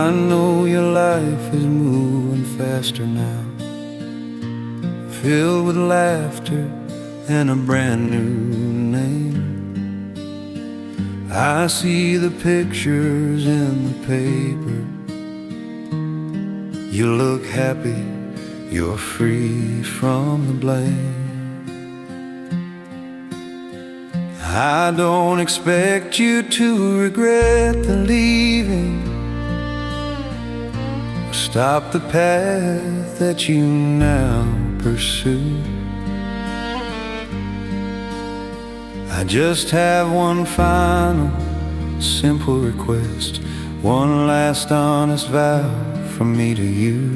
I know your life is moving faster now, filled with laughter and a brand new name. I see the pictures in the paper. You look happy, you're free from the blame. I don't expect you to regret the leaving, or stop the path that you now pursue. I just have one final simple request, one last honest vow from me to you.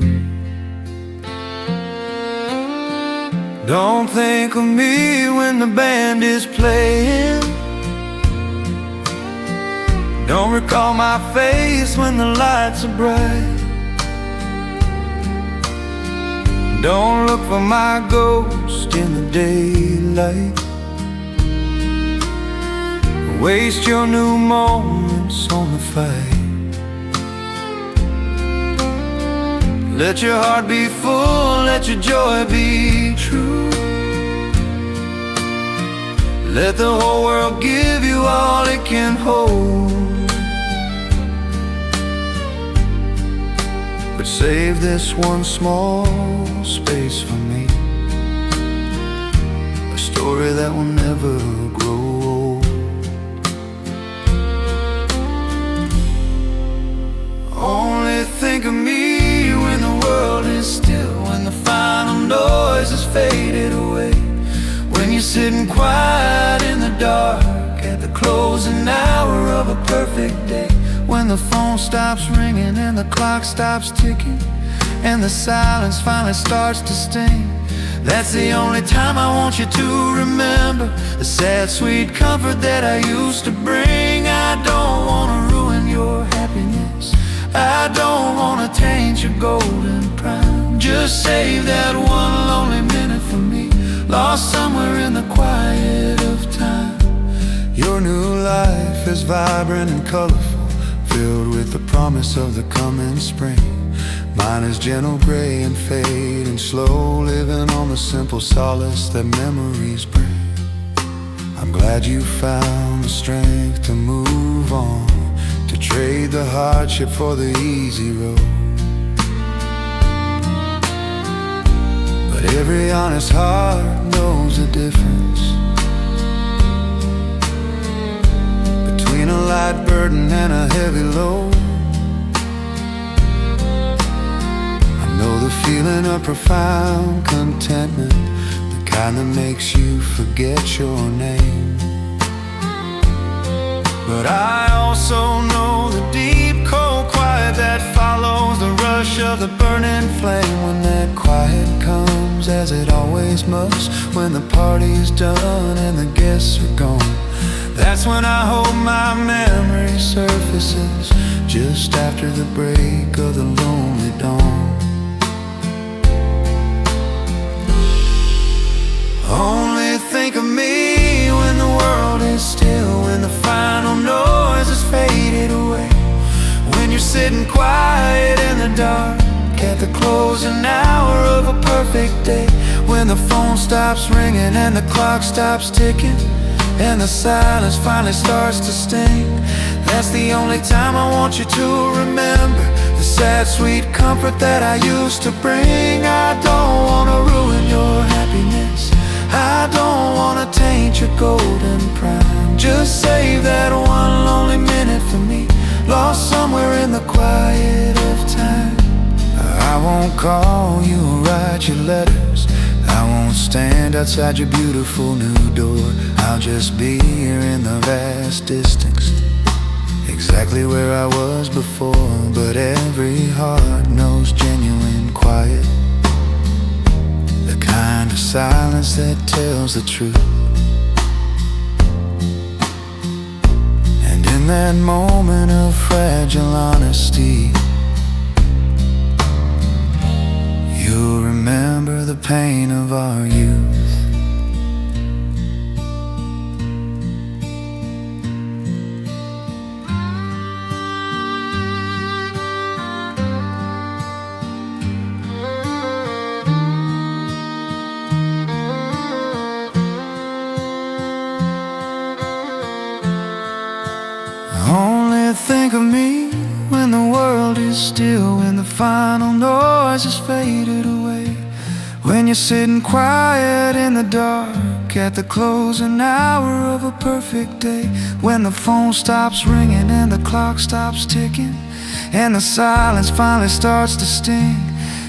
Don't think of me when the band is playing. Don't recall my face when the lights are bright. Don't look for my ghost in the daylight. Waste your new moments on the fight. Let your heart be full, let your joy be true. Let the whole world give you all it can hold, but save this one small space for me, a story that will never grow old. Only think of me when the world is still, when the final noise has faded away, when you're sitting quiet in the dark at the closing hour of a perfect day, when the phone stops ringing and the clock stops ticking and the silence finally starts to sting. That's the only time I want you to remember the sad, sweet comfort that I used to bring. I don't want to ruin your happiness, I don't want to taint your golden prime. Just save that one lonely minute for me, lost somewhere in the quiet of time. Your new life is vibrant and colorful, filled with the promise of the coming spring. Mine is gentle gray and fading slow, living on the simple solace that memories bring. I'm glad you found the strength to move on, to trade the hardship for the easy road. But every honest heart knows the difference between a light burden and a heavy load. I know the feeling of profound contentment, the kind that makes you forget your name. But I also know the deep, cold quiet that follows the rush of the burning flame. When that quiet comes, as it always must, when the party's done and the guests are gone, that's when I hope my memory surfaces, just after the break of the lonely dawn. Only think of me when the world is still, when the final noise has faded away, when you're sitting quiet in the dark at the closing hour of a perfect day, when the phone stops ringing and the clock stops ticking and the silence finally starts to sting. That's the only time I want you to remember the sad, sweet comfort that I used to bring. I don't want to ruin your happiness, I don't want to taint your golden prime. Just save that one lonely minute for me, lost somewhere in the quiet of time. I won't call you or write your letters, I won't stand outside your beautiful new door. I'll just be here in the vast distance, exactly where I was before. But every heart knows genuine quiet, the kind of silence that tells the truth. And in that moment of fragile honesty, you'll remember the pain of our youth. final noise has faded away. When you're sitting quiet in the dark at the closing hour of a perfect day, when the phone stops ringing and the clock stops ticking, and the silence finally starts to sting,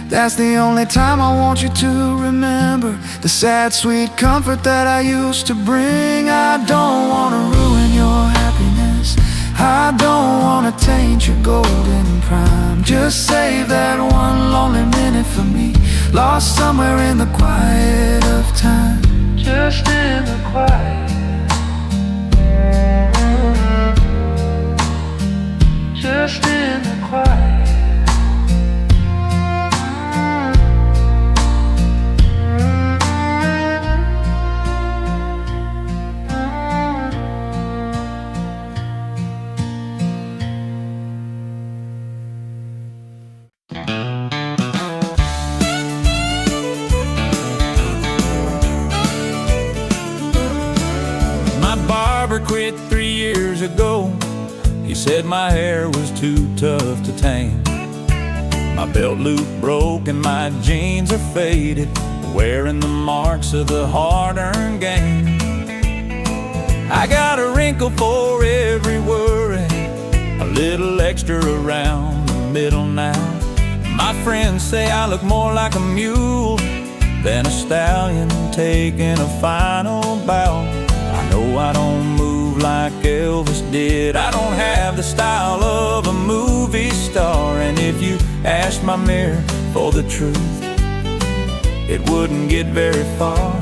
that's the only time I want you to remember the sad, sweet comfort that I used to bring. I don't want to ruin your happiness, I don't want to taint your golden prime. Just save that one lonely minute for me, lost somewhere in the quiet of time. Just in the quiet, just in the quiet. Quit 3 years ago. He said my hair was too tough to tame. My belt loop broke and my jeans are faded, wearing the marks of the hard-earned gain. I got a wrinkle for every worry, a little extra around the middle now. My friends say I look more like a mule than a stallion taking a final bow. I know I don't move like Elvis did, I don't have the style of a movie star. And if you asked my mirror for the truth, it wouldn't get very far.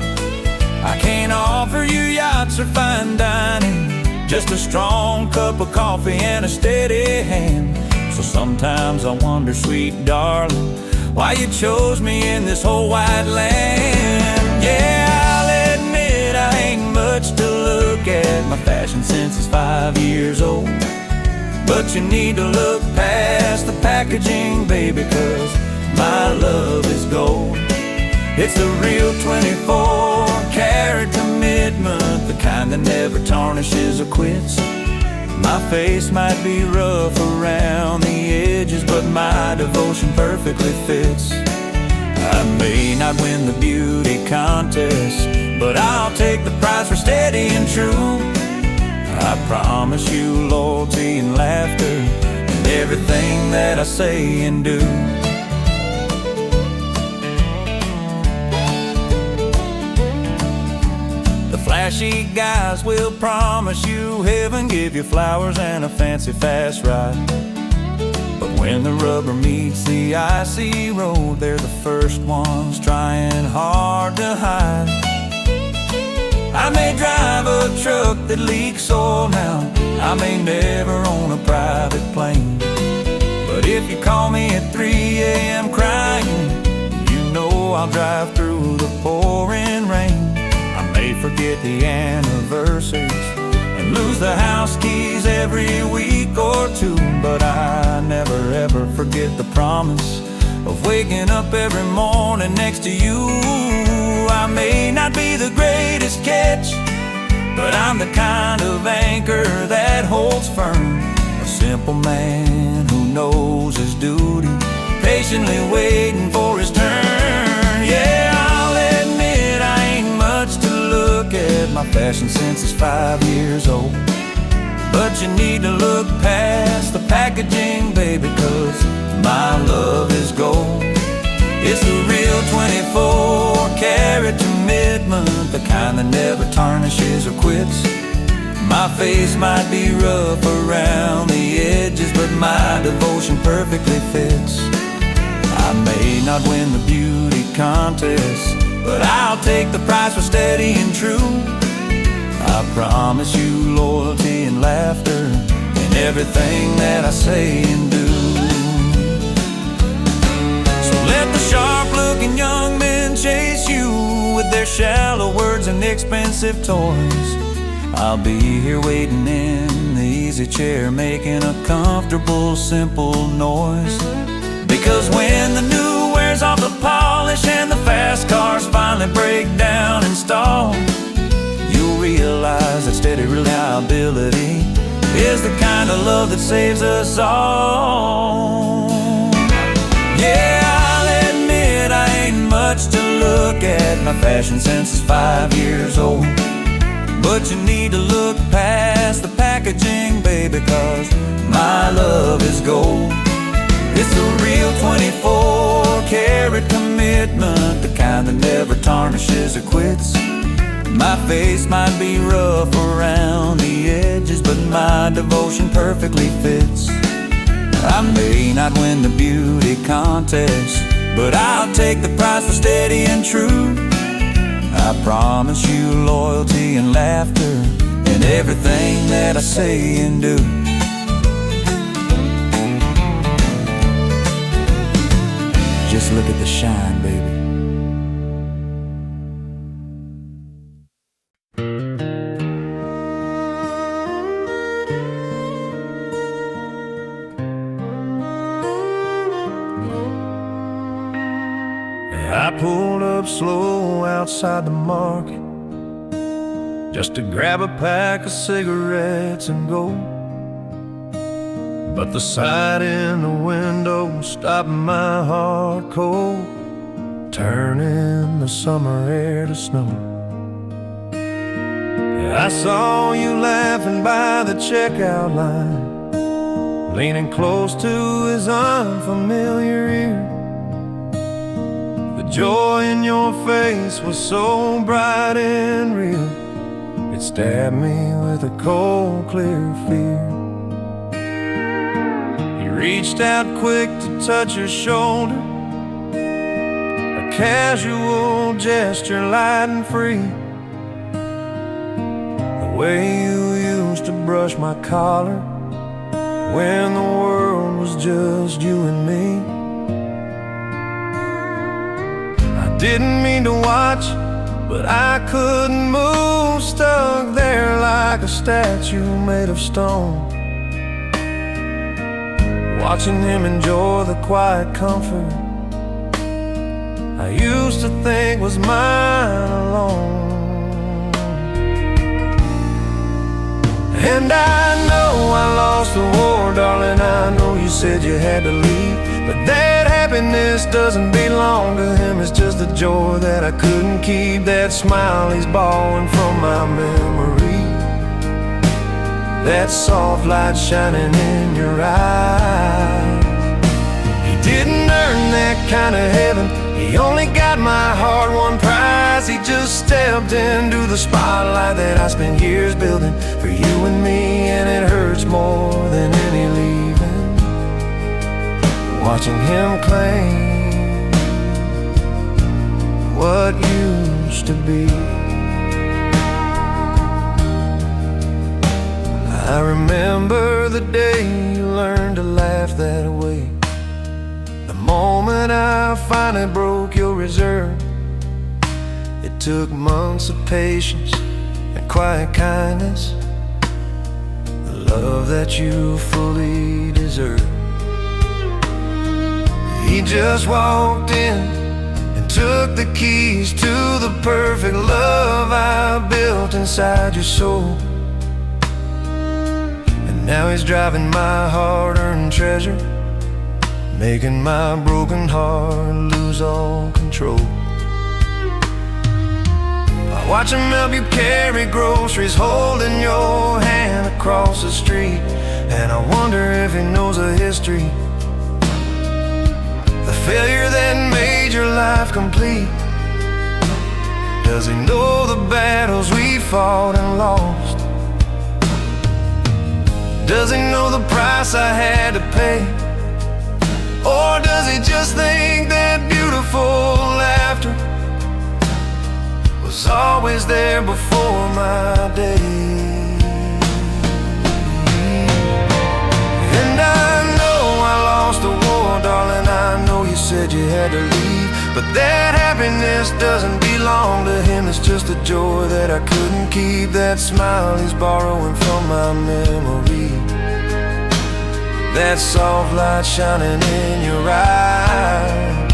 I can't offer you yachts or fine dining, just a strong cup of coffee and a steady hand. So sometimes I wonder, sweet darling, why you chose me in this whole wide land. Yeah, I'll admit I ain't much to look at, my fashion sense is 5 years old. But you need to look past the packaging, baby, 'cause my love is gold. It's a real 24-karat commitment, the kind that never tarnishes or quits. My face might be rough around the edges, but my devotion perfectly fits. I may not win the beauty contest, but I'll take the prize for steady and true. I promise you loyalty and laughter in everything that I say and do. The flashy guys will promise you heaven, give you flowers and a fancy fast ride. But when the rubber meets the icy road, they're the first ones trying hard to hide. I may drive a truck that leaks oil now, I may never own a private plane, but if you call me at 3 a.m. crying, you know I'll drive through the pouring rain. I may forget the anniversaries and lose the house keys every week or two, but I never ever forget the promise of waking up every morning next to you. I may not be the greatest catch, but I'm the kind of anchor that holds firm. A simple man who knows his duty, patiently waiting for his turn. Yeah, I'll admit I ain't much to look at, my fashion sense is 5 years old. But you need to look past the packaging, baby, 'cause my love is gold. It's a real 24-karat commitment, the kind that never tarnishes or quits. My face might be rough around the edges, but my devotion perfectly fits. I may not win the beauty contest, but I'll take the prize for steady and true. I promise you loyalty and laughter in everything that I say and do. So let the sharp-looking young men chase you with their shallow words and expensive toys. I'll be here waiting in the easy chair, making a comfortable, simple noise. Because when the new wears off the polish and the fast cars finally break down and stall, you'll realize that steady reliability is the kind of love that saves us all. Yeah, I'll admit I ain't much to look at. My fashion sense is 5 years old. But you need to look past the packaging, baby, 'cause my love is gold. It's a real 24-karat commitment, the kind that never tarnishes or quits. My face might be rough around the edges, but my devotion perfectly fits. I may not win the beauty contest, but I'll take the prize for steady and true. I promise you loyalty and laughter in everything that I say and do. Just look at the shine, baby. I pulled up slow outside the market just to grab a pack of cigarettes and go. But the sight in the window stopped my heart cold, turning the summer air to snow. I saw you laughing by the checkout line, leaning close to his unfamiliar ear. The joy in your face was so bright and real, it stabbed me with a cold, clear fear. Reached out quick to touch her shoulder, a casual gesture light and free. The way you used to brush my collar when the world was just you and me. I didn't mean to watch, but I couldn't move, stuck there like a statue made of stone, watching him enjoy the quiet comfort I used to think was mine alone. And I know I lost the war, darling, I know you said you had to leave, but that happiness doesn't belong to him. It's just the joy that I couldn't keep, that smile he's borrowing from my memory, that soft light shining in your eyes. He didn't earn that kind of heaven, he only got my heart one prize. He just stepped into the spotlight that I spent years building for you and me, and it hurts more than any leaving, watching him claim what used to be. I remember the day you learned to laugh that way, the moment I finally broke your reserve. It took months of patience and quiet kindness, the love that you fully deserve. He just walked in and took the keys to the perfect love I built inside your soul. Now he's driving my hard-earned treasure, making my broken heart lose all control. I watch him help you carry groceries, holding your hand across the street, and I wonder if he knows the history, the failure that made your life complete. Does he know the battles we fought and lost? Does he know the price I had to pay? Or does he just think that beautiful laughter was always there before my day? And I know I lost the war, darling, I know you said you had to leave, but that happiness doesn't belong to him. It's just a joy that I couldn't keep, that smile he's borrowing from my memory, that soft light shining in your eyes.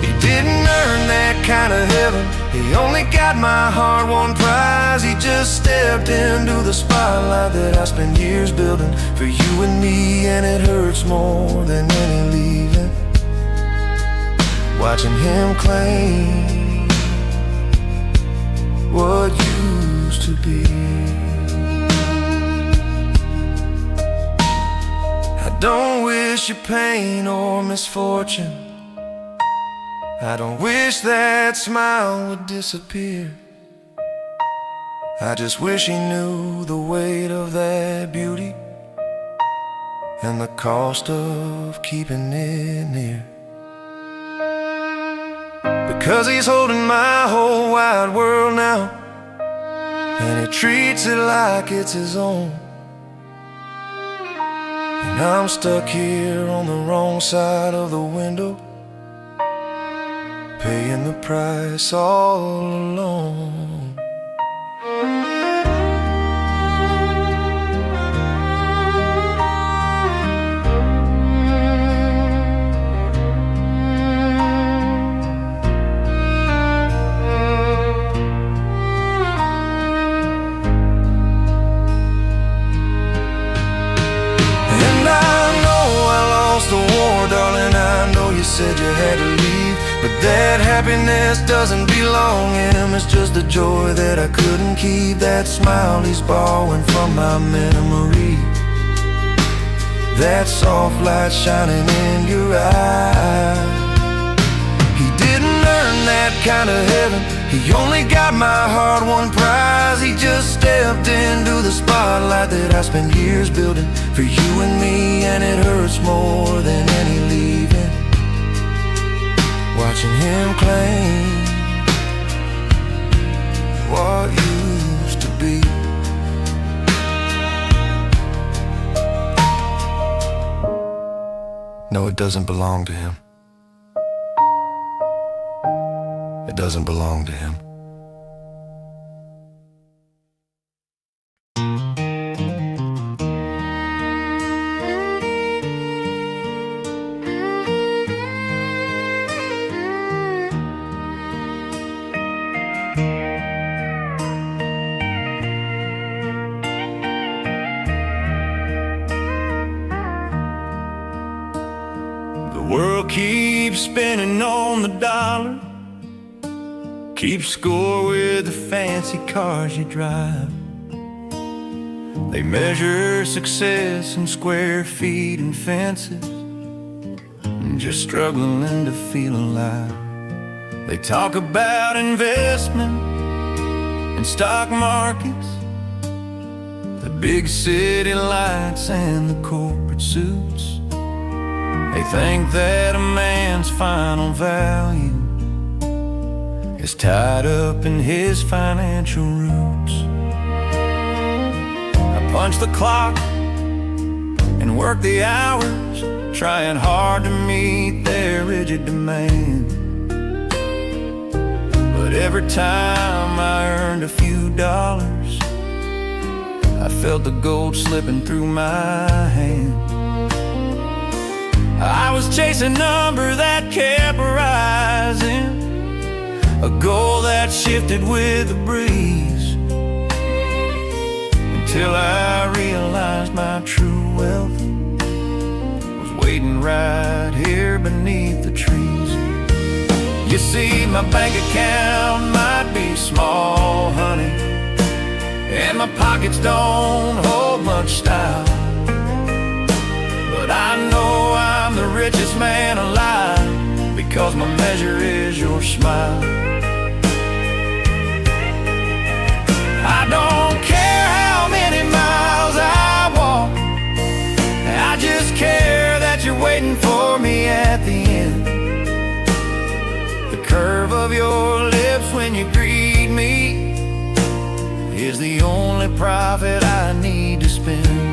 He didn't earn that kind of heaven, he only got my heart one prize. He just stepped into the spotlight that I spent years building for you and me, and it hurts more than any leaving, watching him claim what used to be. I don't wish you pain or misfortune. I don't wish that smile would disappear. I just wish he knew the weight of that beauty and the cost of keeping it near. Because he's holding my whole wide world now, and he treats it like it's his own. And I'm stuck here on the wrong side of the window, paying the price all alone. You said you had to leave, but that happiness doesn't belong in him. It's just the joy that I couldn't keep, that smile he's borrowing from my memory, that soft light shining in your eyes. He didn't earn that kind of heaven, he only got my heart one prize. He just stepped into the spotlight that I spent years building for you and me, and it hurts more than any leaving, watching him claim what used to be. No, it doesn't belong to him. It doesn't belong to him. The world keeps spinning on the dollar, keeps score with the fancy cars you drive. They measure success in square feet and fences, and just struggling to feel alive. They talk about investment and stock markets, the big city lights and the corporate suits. They think that a man's final value is tied up in his financial roots. I punch the clock and work the hours, trying hard to meet their rigid demand. But every time I earned a few dollars, I felt the gold slipping through my hand. I was chasing a number that kept rising, a goal that shifted with the breeze, until I realized my true wealth was waiting right here beneath the trees. You see, my bank account might be small, honey, and my pockets don't hold much style, but I know I'm the richest man alive, because my measure is your smile. I don't care how many miles I walk, I just care that you're waiting for me at the end. The curve of your lips when you greet me is the only profit I need to spend.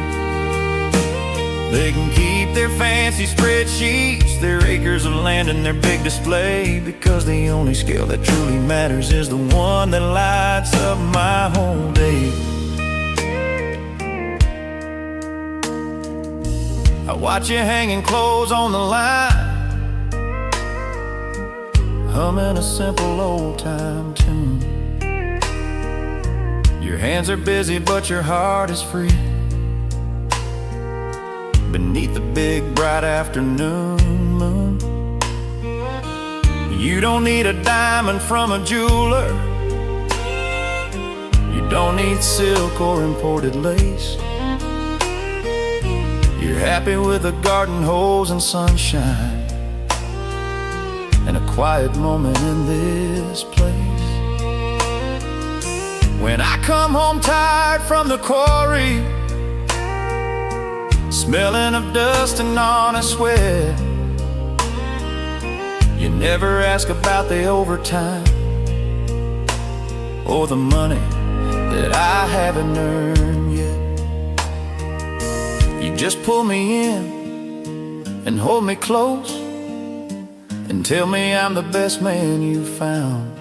They can keep their fancy spreadsheets, their acres of land and their big display, because the only scale that truly matters is the one that lights up my whole day. I watch you hanging clothes on the line, humming a simple old-time tune. Your hands are busy but your heart is free, beneath the big bright afternoon moon. You don't need a diamond from a jeweler. You don't need silk or imported lace. You're happy with a garden hose and sunshine, and a quiet moment in this place. When I come home tired from the quarry, smelling of dust and honest sweat, you never ask about the overtime or the money that I haven't earned yet. You just pull me in and hold me close and tell me I'm the best man you've found.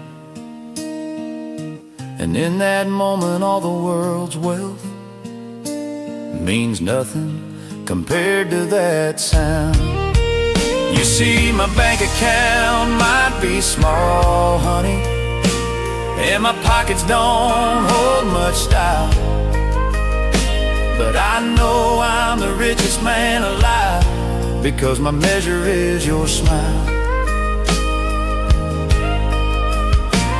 And in that moment all the world's wealth means nothing compared to that sound. You see, my bank account might be small, honey, and my pockets don't hold much style, but I know I'm the richest man alive because my measure is your smile.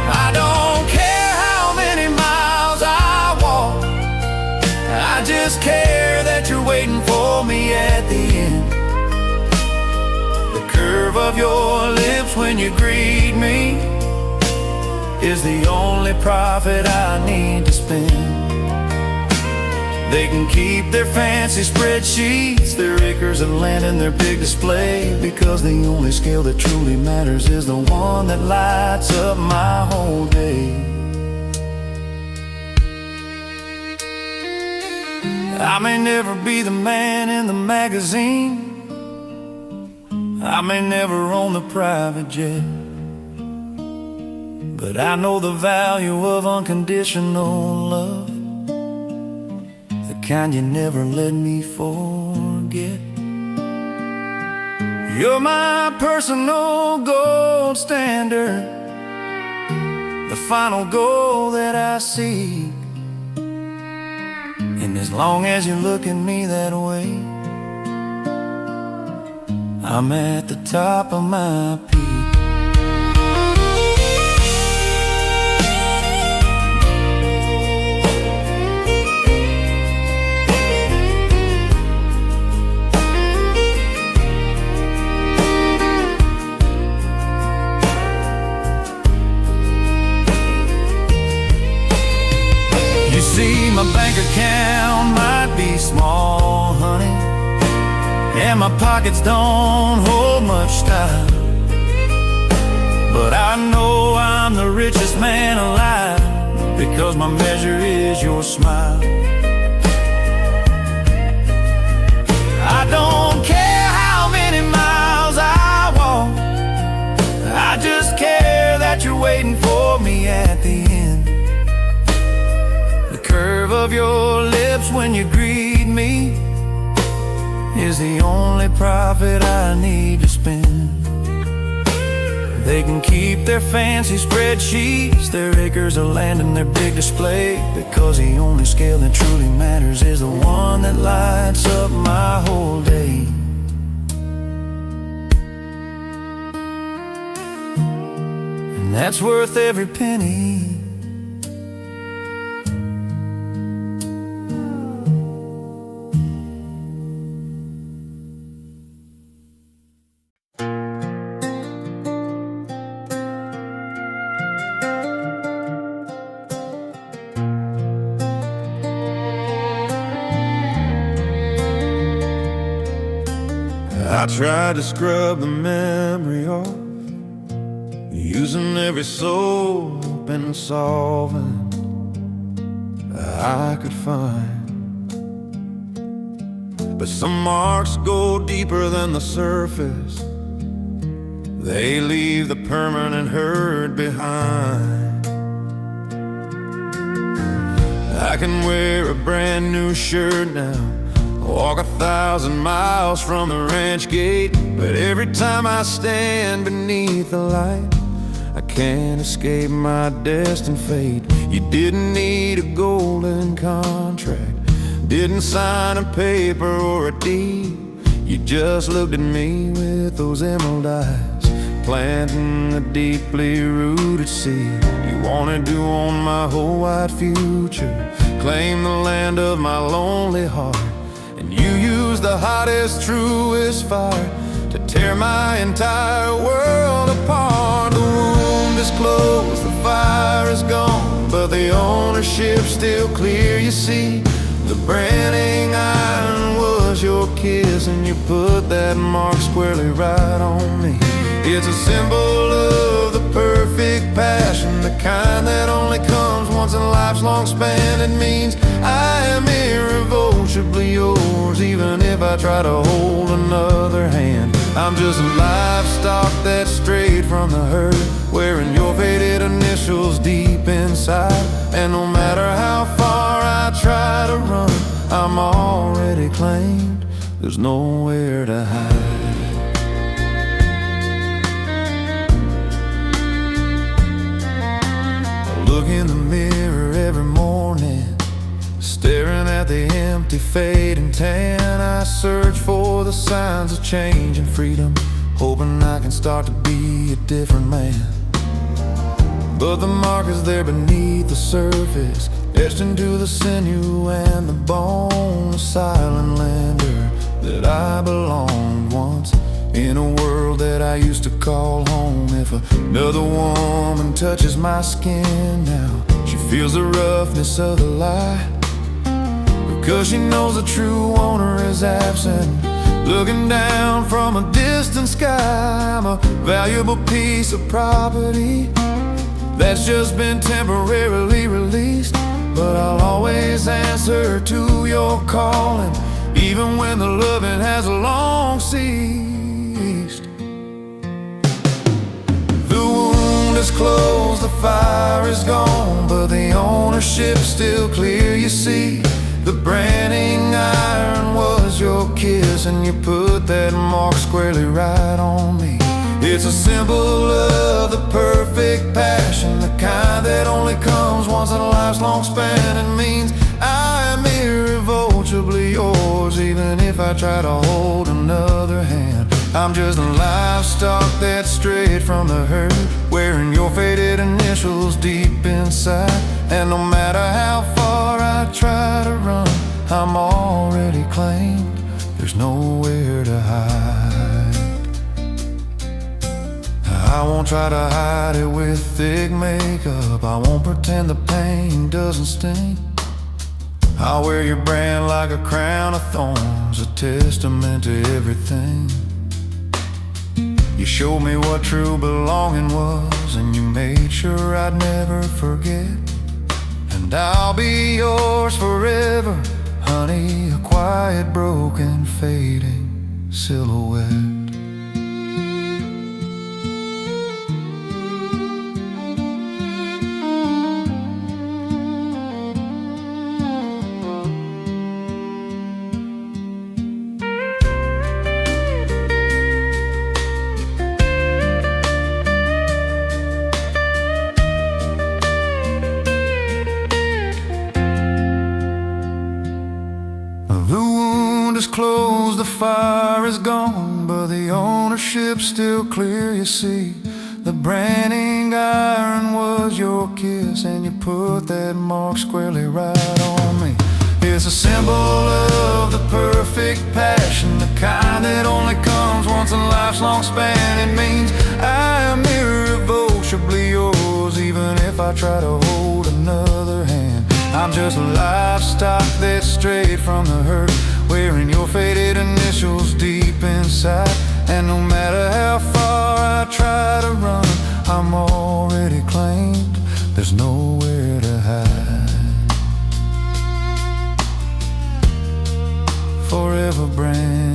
I don't care how many miles I walk, I just care that you're waiting for me at the end. The curve of your lips when you greet me is the only profit I need to spend. They can keep their fancy spreadsheets, their acres of land and their big display, because the only scale that truly matters is the one that lights up my whole day. I may never be the man in the magazine, I may never own the private jet, but I know the value of unconditional love, the kind you never let me forget. You're my personal gold standard, the final goal that I seek. And as long as you look at me that way, I'm at the top of my peak. You see, my bank account might be small, honey, and my pockets don't hold much style, but I know I'm the richest man alive because my measure is your smile. I don't care how many miles I walk, I just care that you're waiting for me at the end. The curve of your lips when you greet me is the only profit I need to spend. They can keep their fancy spreadsheets, their acres of land and their big display, because the only scale that truly matters is the one that lights up my whole day. And that's worth every penny. I tried to scrub the memory off, using every soap and solvent I could find, but some marks go deeper than the surface. They leave the permanent hurt behind. I can wear a brand new shirt now, walk 1,000 miles from the ranch gate, but every time I stand beneath the light, I can't escape my destined fate. You didn't need a golden contract, didn't sign a paper or a deed. You just looked at me with those emerald eyes, planting the deeply rooted seed you wanna do on my whole wide future. Claim the land of my lonely heart, and you use the hottest, truest fire to tear my entire world apart. The wound is closed, the fire is gone, but the ownership's still clear, you see. The branding iron was your kiss, and you put that mark squarely right on me. It's a symbol of the perfect passion, the kind that only comes once in life's long span. It means I am irrevocably yours, even if I try to hold another hand. I'm just livestock that's strayed from the herd, wearing your faded initials deep inside. And no matter how far I try to run, I'm already claimed, there's nowhere to hide. Look in the mirror every morning, staring at the empty fading tan. I search for the signs of change and freedom, hoping I can start to be a different man. But the mark is there beneath the surface, etched into the sinew and the bone. A silent lander that I belonged once, in a world that I used to call home. If another woman touches my skin now, she feels the roughness of the lie, because she knows the true owner is absent, looking down from a distant sky. I'm a valuable piece of property that's just been temporarily released, but I'll always answer to your calling, even when the loving has long ceased. The wound is closed, the fire is gone, but the ownership's still clear, you see. The branding iron was your kiss, and you put that mark squarely right on me. It's a symbol of the perfect passion, the kind that only comes once in a life's long span. It means I am irrevocably yours, even if I try to hold another hand. I'm just a livestock that's strayed from the herd, wearing your faded initials deep inside. And no matter how far I try to run, I'm already claimed, there's nowhere to hide. I won't try to hide it with thick makeup, I won't pretend the pain doesn't sting. I'll wear your brand like a crown of thorns, a testament to everything. You showed me what true belonging was, and you made sure I'd never forget. And I'll be yours forever, honey, a quiet, broken, fading silhouette. The wound is closed, the fire is gone, but the ownership's still clear, you see. The branding iron was your kiss, and you put that mark squarely right on me. It's a symbol of the perfect passion, the kind that only comes once in life's long span. It means I am irrevocably yours, even if I try to hold another hand. I'm just livestock that's strayed from the herd, wearing your faded initials deep inside. And no matter how far I try to run, I'm already claimed, there's nowhere to hide. Forever branded.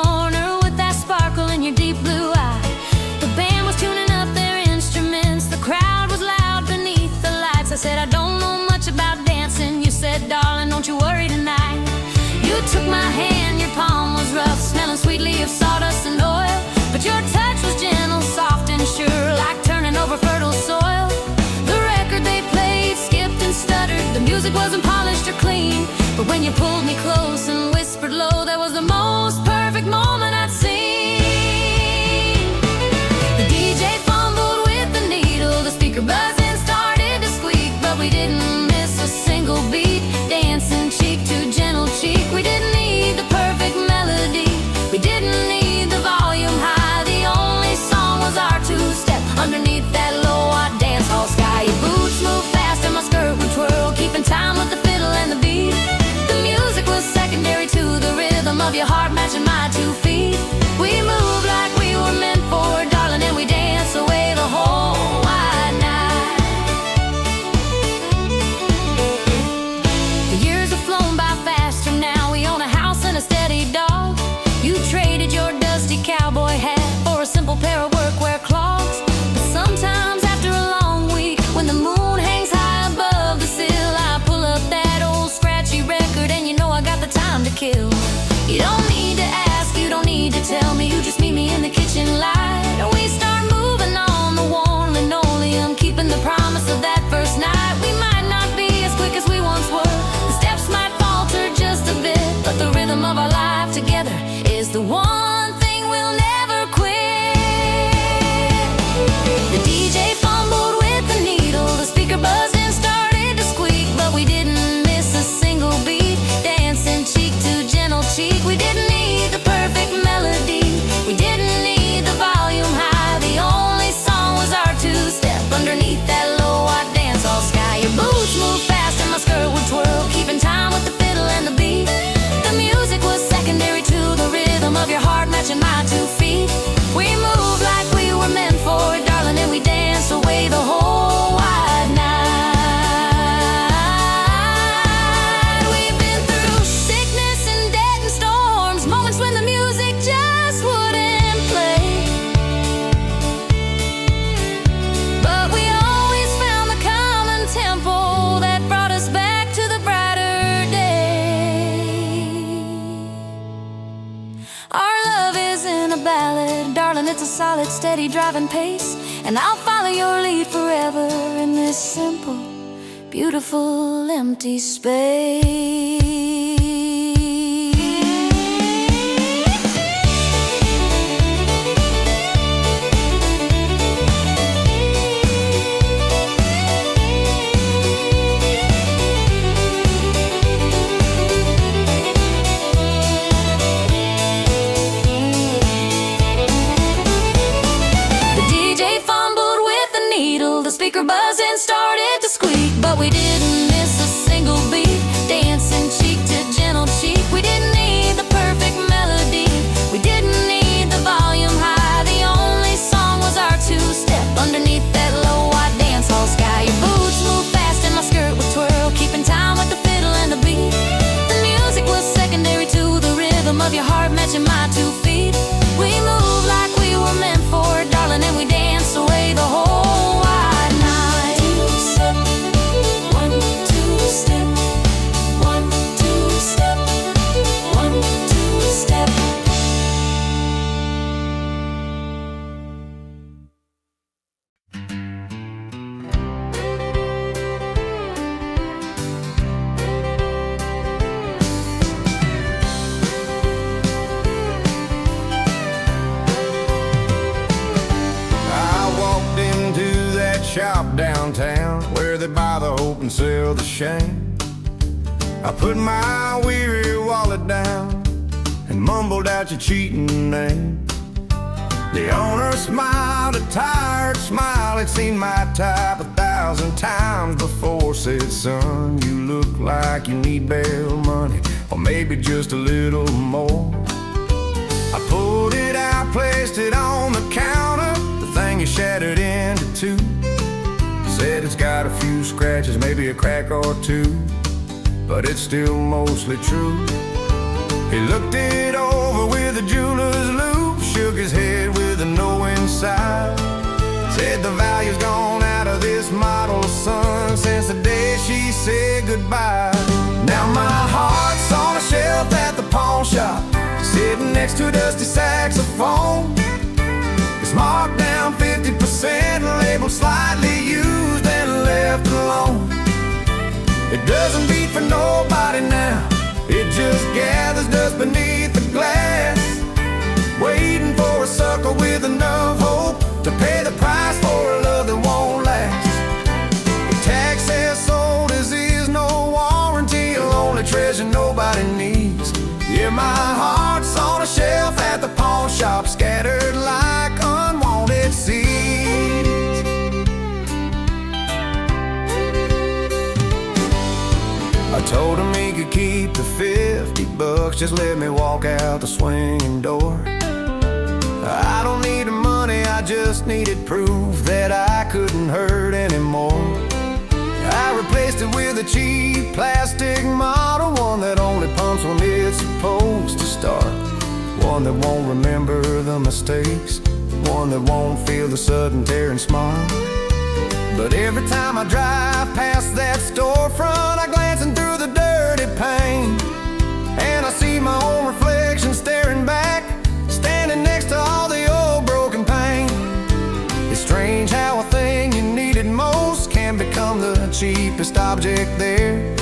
corner with that sparkle in your deep blue eye. The band was tuning up their instruments, the crowd was loud beneath the lights. I said, I don't know much about dancing. You said, darling, don't you worry tonight. You took my hand, your palm was rough, smelling sweetly of sawdust and oil, but your touch was gentle, soft and sure, like turning over fertile soil. The record they played skipped and stuttered, the music wasn't polished or clean, but when you pulled me close and whispered low, that was the most perfect moment I'd seen. The DJ fumbled with the needle, the speaker buzzing started to squeak, but we didn't miss a single beat, dancing cheek to gentle cheek. We didn't need the perfect melody, we didn't need the volume high, the only song was our two-step underneath that low-watt dance hall sky. Your boots moved fast and my skirt would twirl, keeping time with the fiddle and the beat. The music was secondary to the rhythm of your heart matching my 2 feet. We moved like we were meant for, darling, and we danced away the whole wide night. The years have flown by faster now, we own a house and a steady dog. You traded your dusty cowboy hat for a simple pair of workwear clogs. But sometimes after a long week, when the moon hangs high above the sill, I pull up that old scratchy record and you know I got the time to kill. You don't need to ask, you don't need to tell me, you just meet me in the kitchen light, and we start moving on the warm linoleum, keeping the promise of that first night. We might not be as quick as we once were, the steps might falter just a bit, but the rhythm of our life together is the one thing we'll never quit. The DJ fumbled with the needle, the speaker buzzed and started to squeak, but we didn't miss a single beat, dancing cheek to gentle cheek. We didn't need the perfect melody, we didn't need the volume high, the only song was our two-step underneath that low-watt dance hall sky. Your boots moved fast and my skirt would twirl, keeping time with the fiddle and the beat. The music was secondary to the rhythm of your heart matching my 2 feet. We moved like we were meant for, darling, and we danced away the whole wide night. We've been through sickness and death and storms, moments when the music just wouldn't play, but we always found the common tempo that brought us back to the brighter day. Our love isn't a ballad, darling, it's a solid, steady driving pace, and I'll follow your lead forever in this simple, beautiful, empty space. The speaker buzzing started to squeak, but we didn't miss a single beat, dancing cheek to gentle cheek. We didn't need the perfect melody, we didn't need the volume high, the only song was our two-step underneath that low-watt dance hall sky. Your boots moved fast and my skirt would twirl, keeping time with the fiddle and the beat. The music was secondary to the rhythm of your heart matching my 2 feet. We moved like we were meant for, darling, and we danced away the whole wide night. Two-step, one, two-step, one, two-step, one, two-step. Shop downtown where they buy the hope and sell the shame. I put my weary wallet down and mumbled out your cheating name. The owner smiled a tired smile, he'd seen my type 1,000 times before. Said, son, you look like you need bail money, or maybe just a little more. I pulled it out, placed it on the counter, the thing you shattered into two. Said it's got a few scratches, maybe a crack or two, but it's still mostly true. He looked it over Silver with a jeweler's loop, shook his head with a knowing sigh. Said the value's gone out of this model, son, since the day she said goodbye. Now my heart's on a shelf at the pawn shop, sitting next to a dusty saxophone. It's marked down 50%, labeled slightly used and left alone. It doesn't beat for nobody now, it just gathers dust beneath the glass, waiting for a sucker with enough hope to pay the price for a love that won't last. The tag says sold as is, no warranty, a lonely treasure nobody needs. Yeah, my heart's on a shelf at the pawn shop, scattered like unwanted seeds. I told him he could keep the $50, just let me walk out the swinging door. I don't need the money, I just needed proof that I couldn't hurt anymore. I replaced it with a cheap plastic model, one that only pumps when it's supposed to start, one that won't remember the mistakes, one that won't feel the sudden tear and smile. But every time I drive past that storefront, I glance in through the dirty pane, and I see my own reflection staring back, standing next to all the old broken pain. It's strange how a thing you needed most can become the cheapest object there.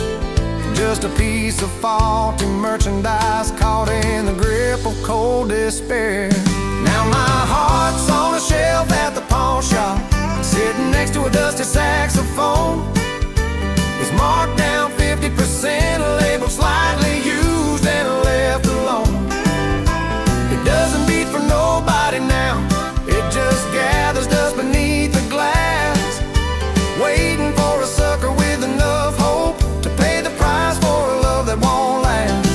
Just a piece of faulty merchandise caught in the grip of cold despair. Now my heart's on a shelf at the pawn shop, sitting next to a dusty saxophone. It's marked down 50%, labeled slightly used and left alone. It doesn't beat for nobody now, it just gathers dust beneath the glass, waiting for a sucker with enough hope to pay the price for a love that won't last.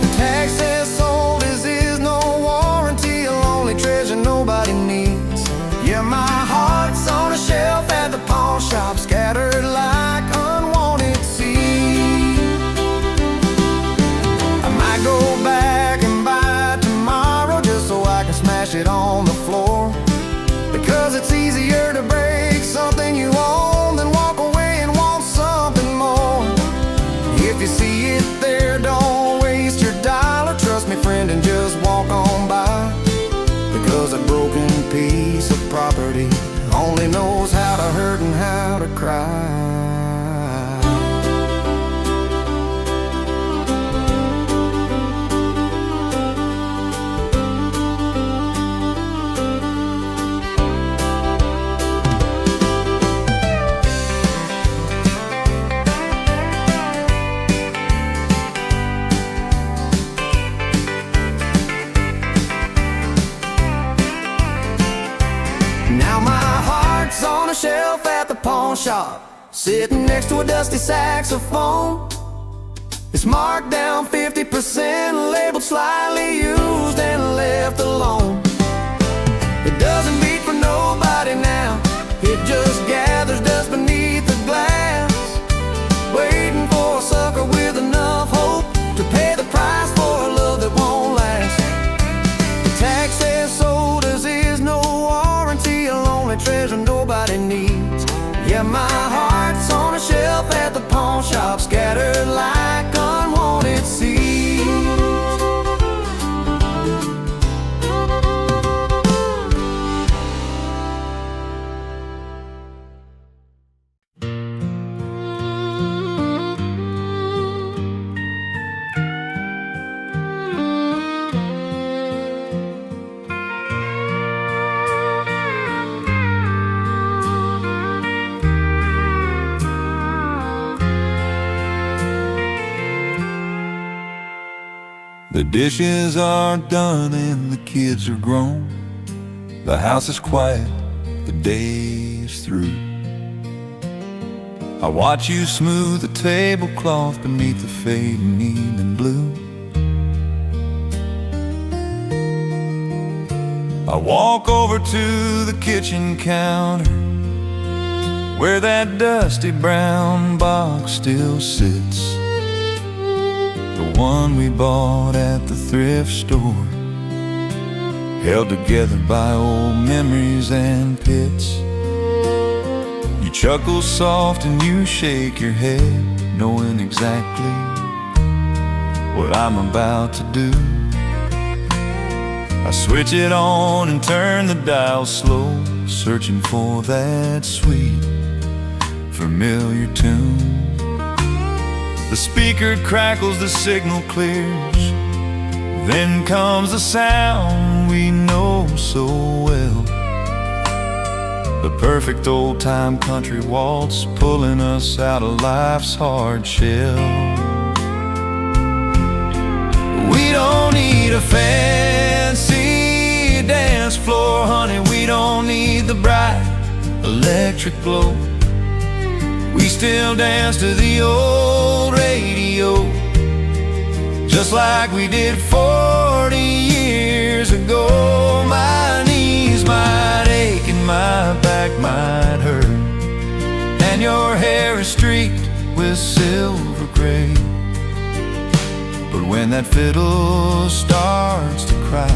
The tag says sold as is, no warranty, a lonely treasure nobody needs. Yeah, my heart's on a shelf at the pawn shop, scattered like unwanted seeds. I might go back and buy it tomorrow just so I can smash it on the floor, because it's easier to break something you own than walk away and want something more. If you see it there, don't waste your dollar, trust me friend, and just walk on by, because a broken piece of property only knows how to hurt and how to cry. Now my heart's on a shelf at the pawn shop, sitting next to a dusty saxophone. It's marked down 50%, labeled slightly used and left alone. It doesn't beat for nobody now, it just gathers dust beneath the glass, waiting for a sucker with enough hope to pay the price for a love that won't last. The tag says sold as is, no warranty, a lonely treasure nobody needs. Yeah, my heart's on a shelf at the pawn shop, scattered like unwanted seeds. The dishes are done and the kids are grown. The house is quiet, the day is through. I watch you smooth the tablecloth beneath the fading evening blue. I walk over to the kitchen counter where that dusty brown box still sits. The the one we bought at the thrift store, held together by old memories and pits. You chuckle soft and you shake your head, knowing exactly what I'm about to do. I switch it on and turn the dial slow, searching for that sweet, familiar tune. The speaker crackles, the signal clears, then comes the sound we know so well, the perfect old-time country waltz pulling us out of life's hard shell. We don't need a fancy dance floor, honey, we don't need the bright electric glow. We still dance to the old radio, just like we did 40 years ago. My knees might ache and my back might hurt, and your hair is streaked with silver gray. But when that fiddle starts to cry,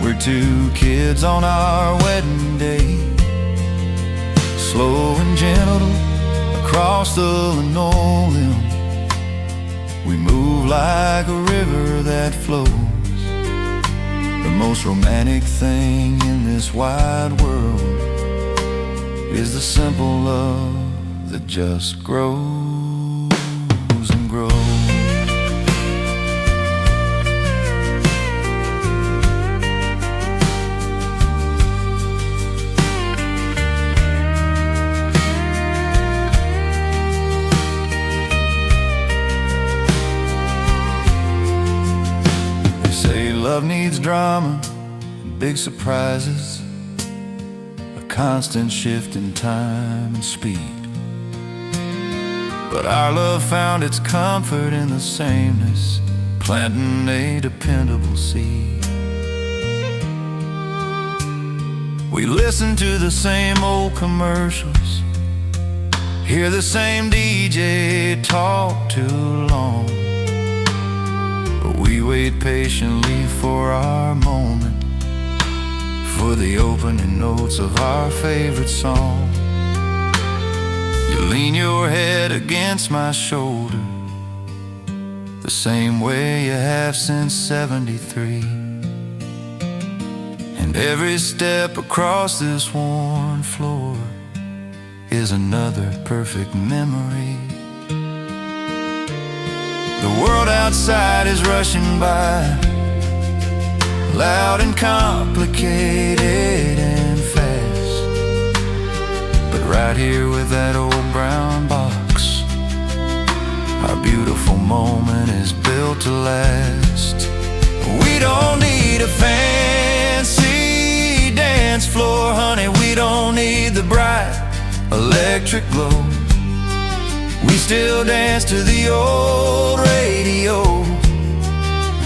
we're two kids on our wedding day, slow and gentle across the linoleum. We move like a river that flows. The most romantic thing in this wide world is the simple love that just grows and grows. Love needs drama and big surprises, a constant shift in time and speed. But our love found its comfort in the sameness, planting a dependable seed. We listen to the same old commercials, hear the same DJ talk too long. We wait patiently for our moment, for the opening notes of our favorite song. You lean your head against my shoulder, the same way you have since '73. And every step across this worn floor is another perfect memory. The world outside is rushing by, loud and complicated and fast. But right here with that old brown box, our beautiful moment is built to last. We don't need a fancy dance floor, honey, we don't need the bright electric glow. We still dance to the old radio,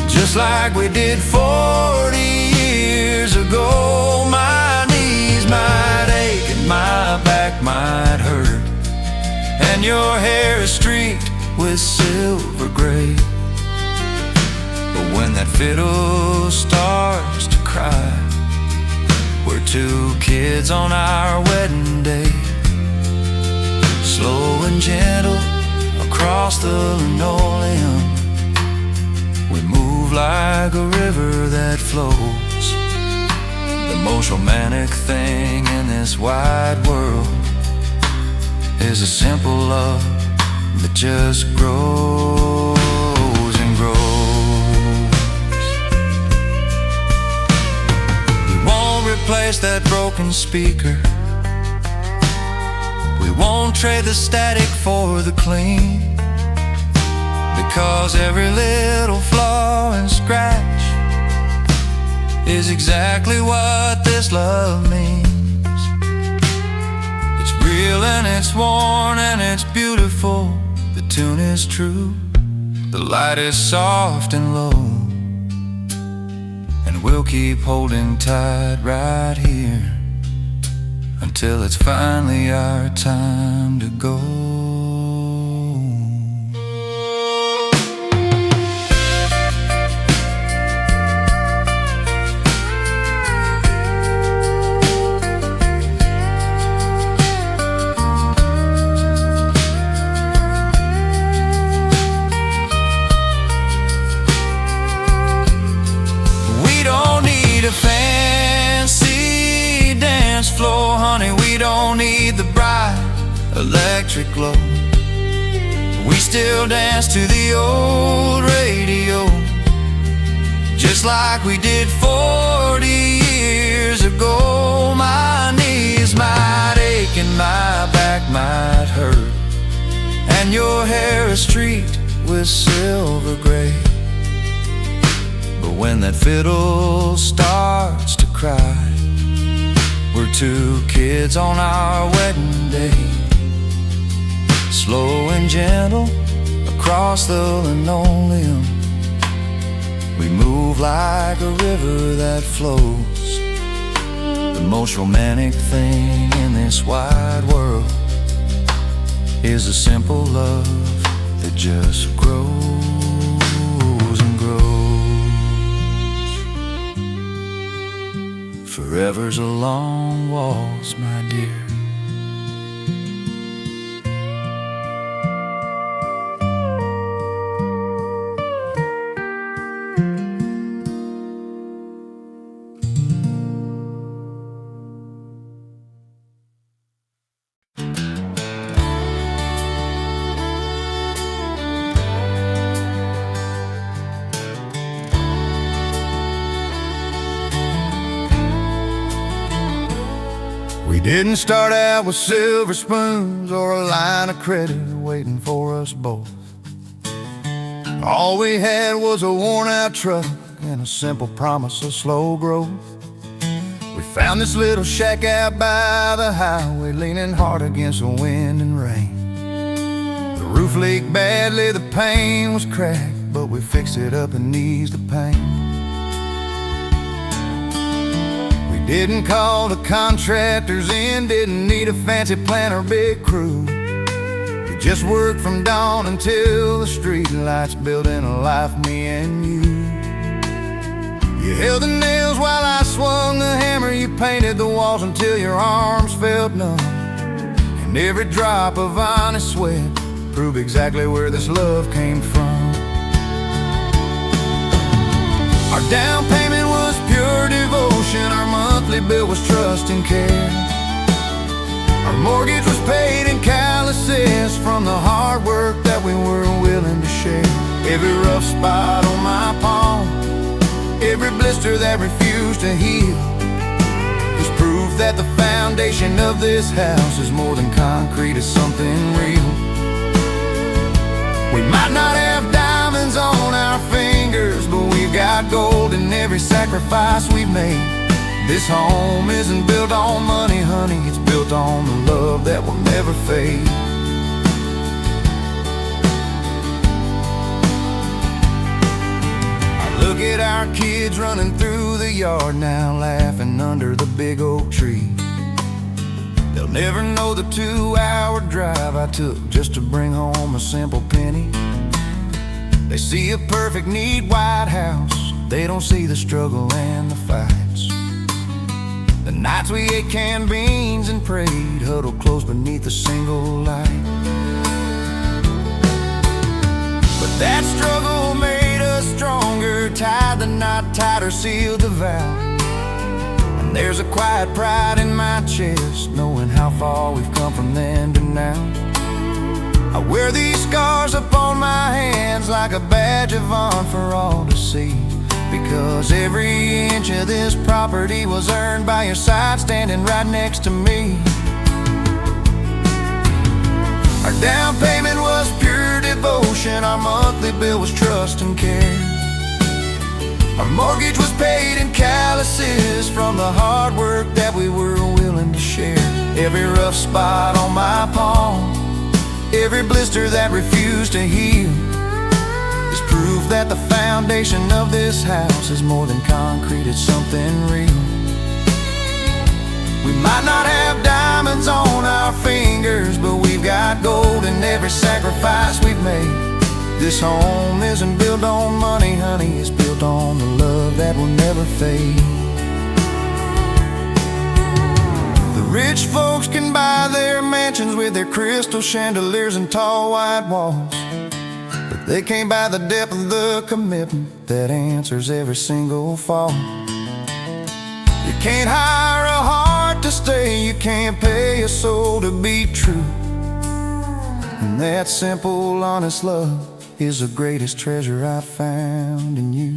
just like we did 40 years ago. My knees might ache and my back might hurt, and your hair is streaked with silver gray. But when that fiddle starts to cry, we're two kids on our wedding day, slow and gentle across the linoleum. We move like a river that flows. The most romantic thing in this wide world is a simple love that just grows and grows. We won't replace that broken speaker, we won't trade the static for the clean, because every little flaw and scratch is exactly what this love means. It's real and it's worn and it's beautiful, the tune is true, the light is soft and low, and we'll keep holding tight right here until it's finally our time to go. electric glow. We still dance to the old radio, just like we did 40 years ago. My knees might ache and my back might hurt, and your hair is streaked with silver gray. But when that fiddle starts to cry, we're two kids on our wedding day, slow and gentle across the linoleum. We move like a river that flows. The most romantic thing in this wide world is a simple love that just grows and grows. Forever's a long waltz, my dear. We didn't start out with silver spoons or a line of credit waiting for us both. All we had was a worn-out truck and a simple promise of slow growth. We found this little shack out by the highway, leaning hard against the wind and rain. The roof leaked badly, the paint was cracked, but we fixed it up and eased the pain. Didn't call the contractors in, didn't need a fancy plan or big crew. We just worked from dawn until the street lights, building a life, me and you. You held the nails while I swung the hammer, you painted the walls until your arms felt numb. And every drop of honest sweat proved exactly where this love came from. Our down payment was pure devotion, our monthly bill was trust and care. Our mortgage was paid in calluses from the hard work that we were willing to share. Every rough spot on my palm, every blister that refused to heal, is proof that the foundation of this house is more than concrete, it's something real. We might not have diamonds on our fingers, but we've got gold in every sacrifice we've made. This home isn't built on money, honey, it's built on the love that will never fade. I look at our kids running through the yard now, laughing under the big oak tree. They'll never know the 2-hour drive I took just to bring home a simple penny. They see a perfect, neat white house, they don't see the struggle and the fights. The nights we ate canned beans and prayed, huddled close beneath a single light. But that struggle made us stronger, tied the knot tighter, sealed the vow. And there's a quiet pride in my chest, knowing how far we've come from then to now. I wear these scars upon my hands like a badge of honor for all to see, because every inch of this property was earned by your side, standing right next to me. Our down payment was pure devotion, our monthly bill was trust and care. Our mortgage was paid in calluses from the hard work that we were willing to share. Every rough spot on my palm, every blister that refused to heal, is proof that the foundation of this house is more than concrete, it's something real. We might not have diamonds on our fingers, but we've got gold in every sacrifice we've made. This home isn't built on money, honey, it's built on the love that will never fade. The rich folks can buy their mansions with their crystal chandeliers and tall white walls, but they can't buy the depth of the commitment that answers every single fall. You can't hire a heart to stay, you can't pay a soul to be true. And that simple, honest love is the greatest treasure I found in you.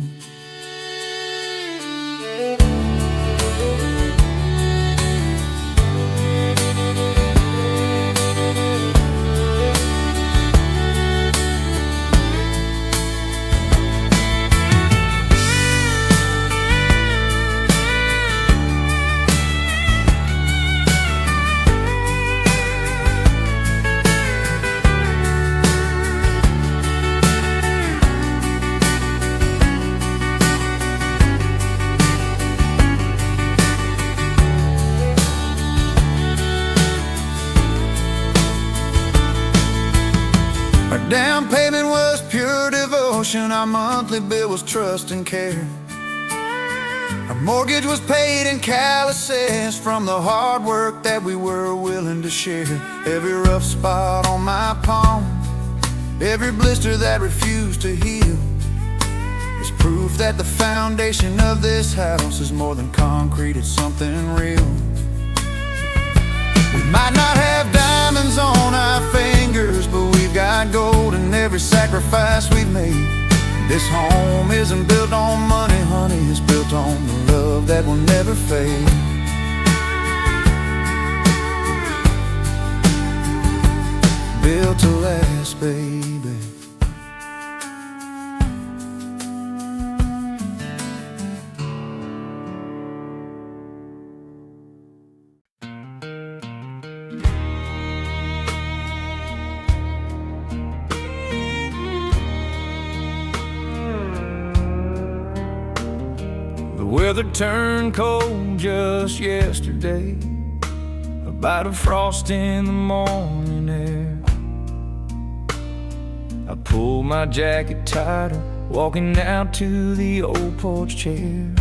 Our down payment was pure devotion, our monthly bill was trust and care. Our mortgage was paid in calluses from the hard work that we were willing to share. Every rough spot on my palm, every blister that refused to heal, is proof that the foundation of this house is more than concrete, it's something real. We might not have diamonds on our fingers, but we've got gold in every sacrifice we've made. This home isn't built on money, honey, it's built on the love that will never fade. Built to last, baby. The weather turned cold just yesterday, a bite of frost in the morning air. I pulled my jacket tighter, walking out to the old porch chair.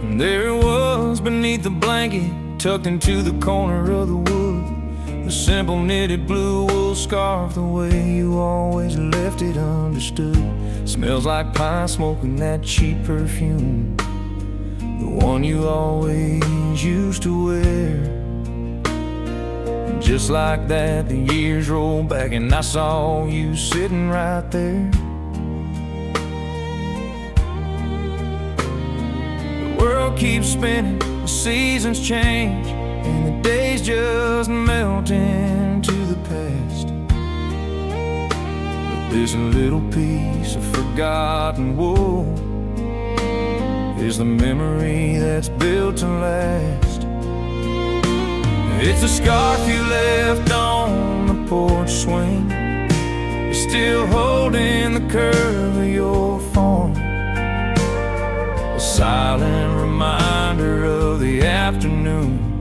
And there it was beneath the blanket, tucked into the corner of the wood, the simple knitted blue wool scarf, the way you always left it understood. Smells like pine smoke and that cheap perfume, the one you always used to wear. And just like that, the years rolled back and I saw you sitting right there. The world keeps spinning, the seasons change, and the days just melt into the past. But this little piece of forgotten wool is the memory that's built to last. It's a scarf you left on the porch swing, it's still holding the curve of your form, a silent reminder of the afternoon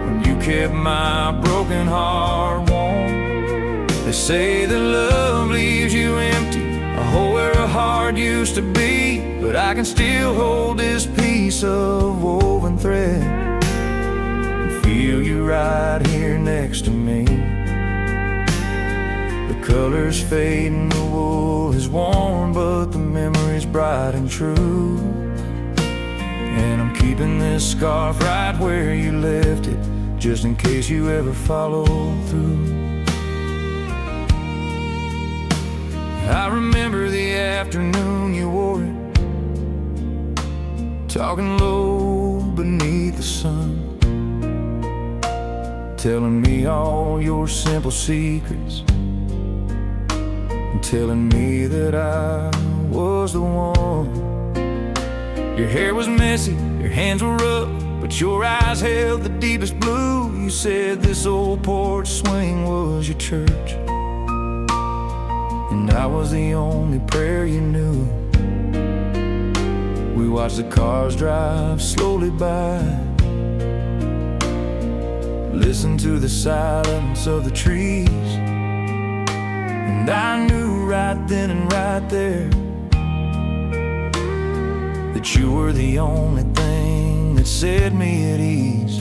when you kept my broken heart warm. They say that love leaves you empty, a hole where a heart used to be, but I can still hold this piece of woven thread and feel you right here next to me. The colors fade and the wool is worn, but the memory's bright and true. And I'm keeping this scarf right where you left it, just in case you ever follow through. I remember the afternoon you wore it, talking low beneath the sun, telling me all your simple secrets, and telling me that I was the one. Your hair was messy, your hands were rough, but your eyes held the deepest blue. You said this old porch swing was your church, and I was the only prayer you knew. We watched the cars drive slowly by, listened to the silence of the trees, and I knew right then and right there that you were the only thing that set me at ease.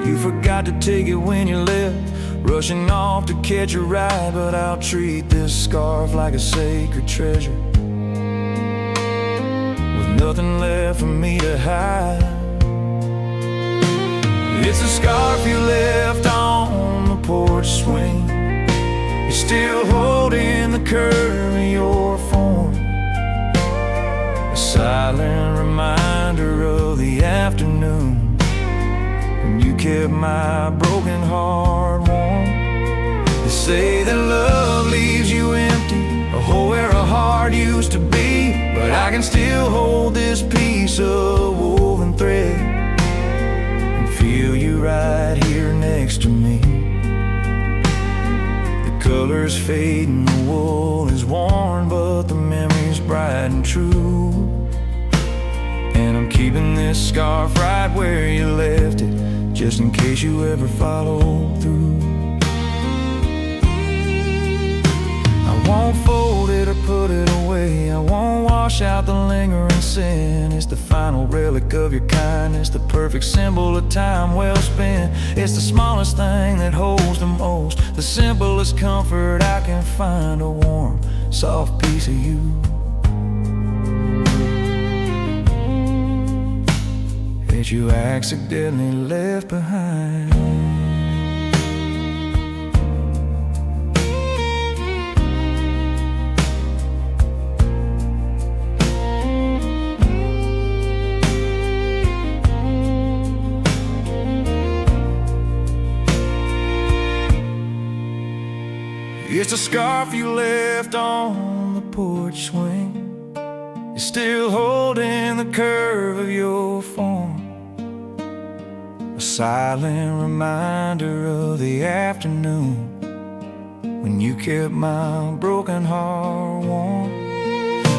You forgot to take it when you left, rushing off to catch a ride, but I'll treat this scarf like a sacred treasure, with nothing left for me to hide. It's a scarf you left on the porch swing. You're still holding the curve of your form, a silent reminder of the afternoon when you kept my broken heart warm. They say that love leaves you empty, a hole where a heart used to be, but I can still hold this piece of woven thread and feel you right here next to me. The colors fade and the wool is worn, but the memory's bright and true. And I'm keeping this scarf right where you left it, just in case you ever follow through. I won't fold it or put it away, I won't wash out the lingering sin. It's the final relic of your kindness, the perfect symbol of time well spent. It's the smallest thing that holds the most, the simplest comfort I can find, a warm, soft piece of you that you accidentally left behind. It's a scarf you left on the porch swing. You're still holding the curve of your form, a silent reminder of the afternoon when you kept my broken heart warm.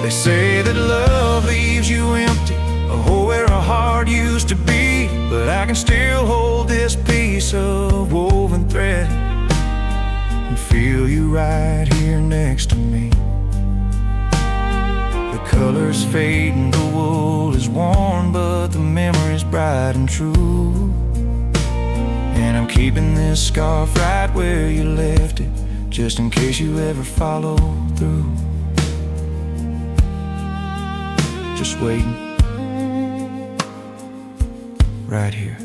They say that love leaves you empty, a hole where a heart used to be, but I can still hold this piece of woven thread and feel you right here next to me. The colors fade and the wool is worn, but the memory's bright and true. And I'm keeping this scarf right where you left it, just in case you ever follow through. Just waiting right here.